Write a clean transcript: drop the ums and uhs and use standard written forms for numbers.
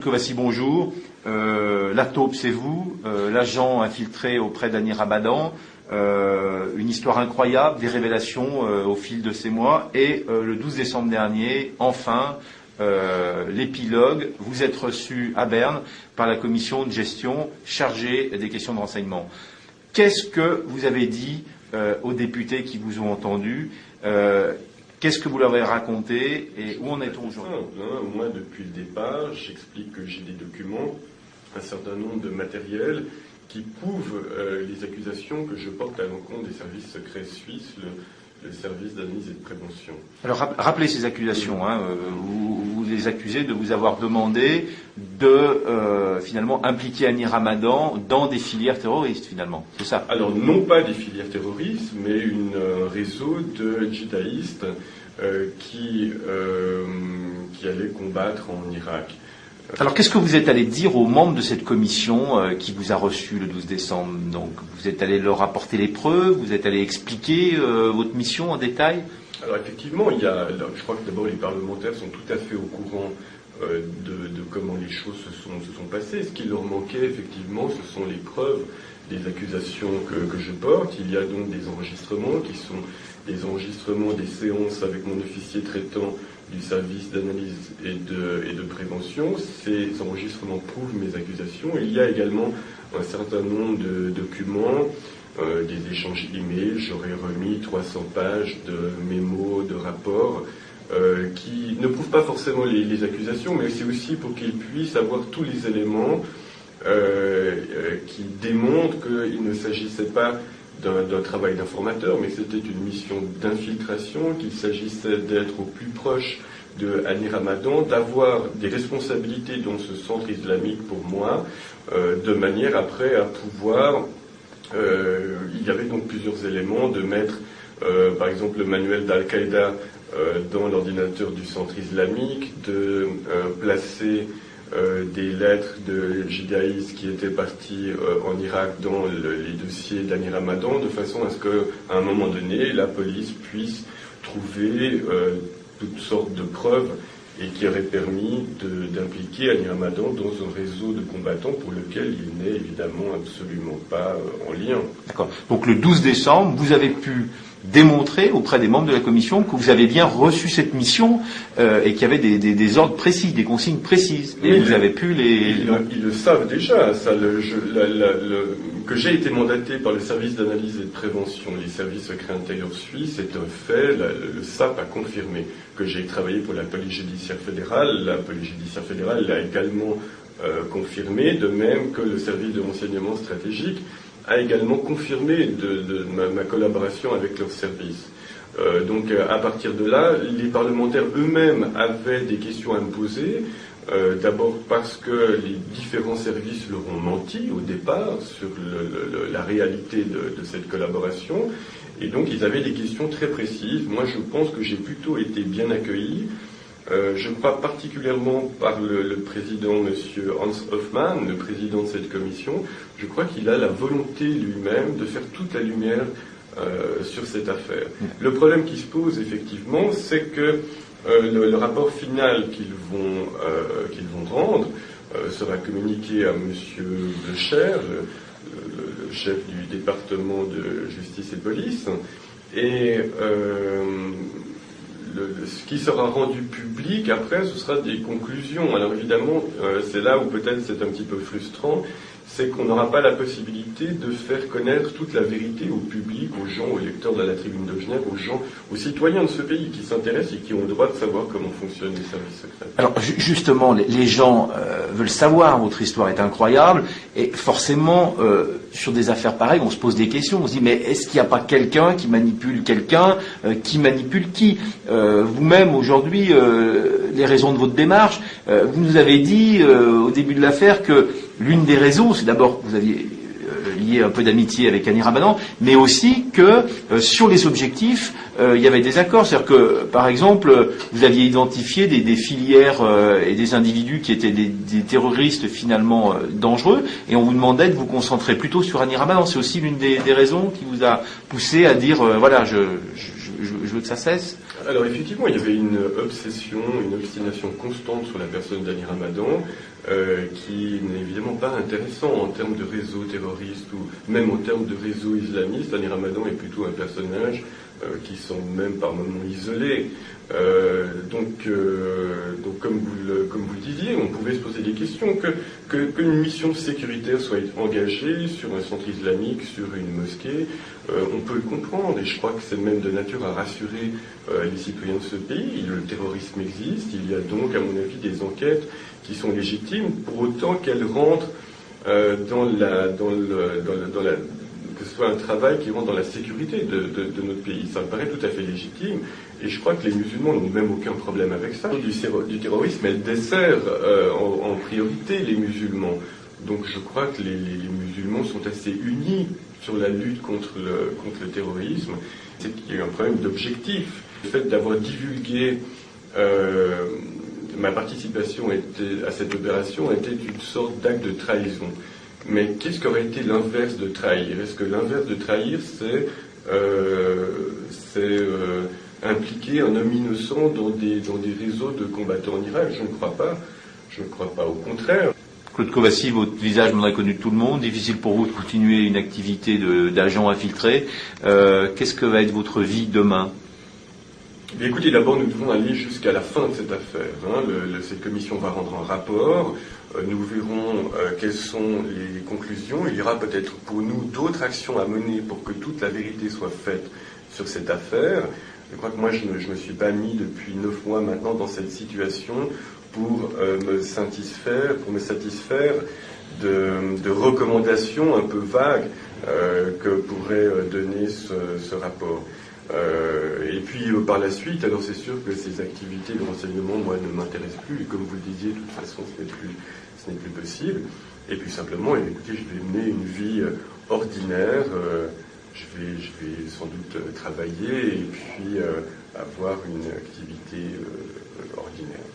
Kovassi, bonjour. La taupe, c'est vous. L'agent infiltré auprès d'Annie Ramadan. Une histoire incroyable, des révélations au fil de ces mois. Et le 12 décembre dernier, enfin, l'épilogue. Vous êtes reçu à Berne par la commission de gestion chargée des questions de renseignement. Qu'est-ce que vous avez dit aux députés qui vous ont entendu? Qu'est-ce que vous leur avez raconté et où en est-on aujourd'hui? Moi, depuis le départ, j'explique que j'ai des documents, un certain nombre de matériels qui prouvent les accusations que je porte à l'encontre des services secrets suisses, le service d'analyse et de prévention. Alors, rappelez ces accusations. Vous les accusez de vous avoir demandé de finalement impliquer Annie Ramadan dans des filières terroristes, finalement. C'est ça? Alors, non pas des filières terroristes, mais un réseau de djihadistes qui allait combattre en Irak. Alors, qu'est-ce que vous êtes allé dire aux membres de cette commission qui vous a reçu le 12 décembre? Donc, vous êtes allé leur apporter les preuves, vous êtes allé expliquer votre mission en détail? Alors, effectivement, je crois que d'abord les parlementaires sont tout à fait au courant de comment les choses se sont passées. Ce qui leur manquait, effectivement, ce sont les preuves des accusations que je porte. Il y a donc des enregistrements qui sont des enregistrements des séances avec mon officier traitant du service d'analyse et de prévention. Ces enregistrements prouvent mes accusations. Il y a également un certain nombre de documents, des échanges d'emails. J'aurais remis 300 pages de mémos, de rapports, qui ne prouvent pas forcément les accusations, mais c'est aussi pour qu'ils puissent avoir tous les éléments qui démontrent qu'il ne s'agissait pas d'un travail d'informateur, mais c'était une mission d'infiltration, qu'il s'agissait d'être au plus proche de Annie Ramadan, d'avoir des responsabilités dans ce centre islamique pour moi, de manière après à pouvoir... il y avait donc plusieurs éléments, de mettre par exemple le manuel d'Al-Qaïda dans l'ordinateur du centre islamique, de placer des lettres de djihadistes qui étaient partis en Irak dans les dossiers d'Annie Ramadan, de façon à ce qu'à un moment donné, la police puisse trouver toutes sortes de preuves et qui auraient permis d'impliquer Annie Ramadan dans un réseau de combattants pour lequel il n'est évidemment absolument pas en lien. D'accord. Donc le 12 décembre, vous avez pu démontrer auprès des membres de la commission que vous avez bien reçu cette mission et qu'il y avait des ordres précis, des consignes précises. Et vous avez pu les... Ils le savent déjà. Ça, que j'ai été mandaté par le service d'analyse et de prévention, les services secrets intérieurs suisses, c'est un fait. Le SAP a confirmé que j'ai travaillé pour la police judiciaire fédérale. La police judiciaire fédérale l'a également confirmé, de même que le service de renseignement stratégique a également confirmé ma collaboration avec leurs services. Donc à partir de là, les parlementaires eux-mêmes avaient des questions à me poser. D'abord parce que les différents services leur ont menti au départ sur la réalité de cette collaboration. Et donc ils avaient des questions très précises. Moi je pense que j'ai plutôt été bien accueilli. Je crois particulièrement par le président, M. Hans Hoffmann, le président de cette commission. Je crois qu'il a la volonté lui-même de faire toute la lumière sur cette affaire. Le problème qui se pose effectivement, c'est que le rapport final qu'ils vont rendre sera communiqué à M. Blecher, le chef du département de justice et police, et ce qui sera rendu public, après, ce sera des conclusions. Alors évidemment, c'est là où peut-être c'est un petit peu frustrant, c'est qu'on n'aura pas la possibilité de faire connaître toute la vérité au public, aux gens, aux lecteurs de la Tribune de Genève, aux gens, aux citoyens de ce pays qui s'intéressent et qui ont le droit de savoir comment fonctionnent les services secrets. Alors justement, les gens veulent savoir, votre histoire est incroyable, et forcément, sur des affaires pareilles, on se pose des questions, on se dit, mais est-ce qu'il n'y a pas quelqu'un qui manipule quelqu'un, qui manipule qui? Vous-même, aujourd'hui, les raisons de votre démarche, vous nous avez dit au début de l'affaire que l'une des raisons, c'est d'abord, vous aviez lié un peu d'amitié avec Annie Ramadan, mais aussi que sur les objectifs, il y avait des accords. C'est-à-dire que, par exemple, vous aviez identifié des filières et des individus qui étaient des terroristes finalement dangereux, et on vous demandait de vous concentrer plutôt sur Annie Ramadan. C'est aussi l'une des raisons qui vous a poussé à dire, voilà, je veux que ça cesse. Alors effectivement, il y avait une obstination constante sur la personne d'Ali Ramadan, qui n'est évidemment pas intéressant en termes de réseau terroriste ou même en termes de réseau islamiste. Ali Ramadan est plutôt un personnage qui semble même par moments isolé. Donc comme vous le disiez, on pouvait se poser des questions, qu'une mission sécuritaire soit engagée sur un centre islamique, sur une mosquée, on peut le comprendre, et je crois que c'est même de nature à rassurer les citoyens de ce pays. Le terrorisme existe, il y a donc, à mon avis, des enquêtes qui sont légitimes, pour autant qu'elles rentrent que ce soit un travail qui rentre dans la sécurité de notre pays. Ça me paraît tout à fait légitime, et je crois que les musulmans n'ont même aucun problème avec ça. Du terrorisme, elle dessert en priorité les musulmans. Donc je crois que les musulmans sont assez unis sur la lutte contre le terrorisme. C'est qu'il y a eu un problème d'objectif. Le fait d'avoir divulgué ma participation à cette opération était une sorte d'acte de trahison. Mais qu'est-ce qu'aurait été l'inverse de trahir? Est-ce que l'inverse de trahir, c'est impliquer un homme innocent dans des réseaux de combattants en Irak? Je ne crois pas. Je ne crois pas. Au contraire. Claude Kovassi, votre visage m'en a connu de tout le monde. Difficile pour vous de continuer une activité d'agent infiltré. Qu'est-ce que va être votre vie demain? Bien, écoutez, d'abord, nous devons aller jusqu'à la fin de cette affaire. Cette commission va rendre un rapport. Nous verrons quelles sont les conclusions. Il y aura peut-être pour nous d'autres actions à mener pour que toute la vérité soit faite sur cette affaire. Je crois que moi, je ne me suis pas mis depuis 9 mois maintenant dans cette situation pour me satisfaire de recommandations un peu vagues que pourrait donner ce rapport. Et puis par la suite, alors c'est sûr que ces activités de renseignement, moi, ne m'intéressent plus. Et comme vous le disiez, de toute façon, ce n'est plus possible. Et puis simplement, écoutez, je vais mener une vie ordinaire. Je vais sans doute travailler et puis avoir une activité ordinaire.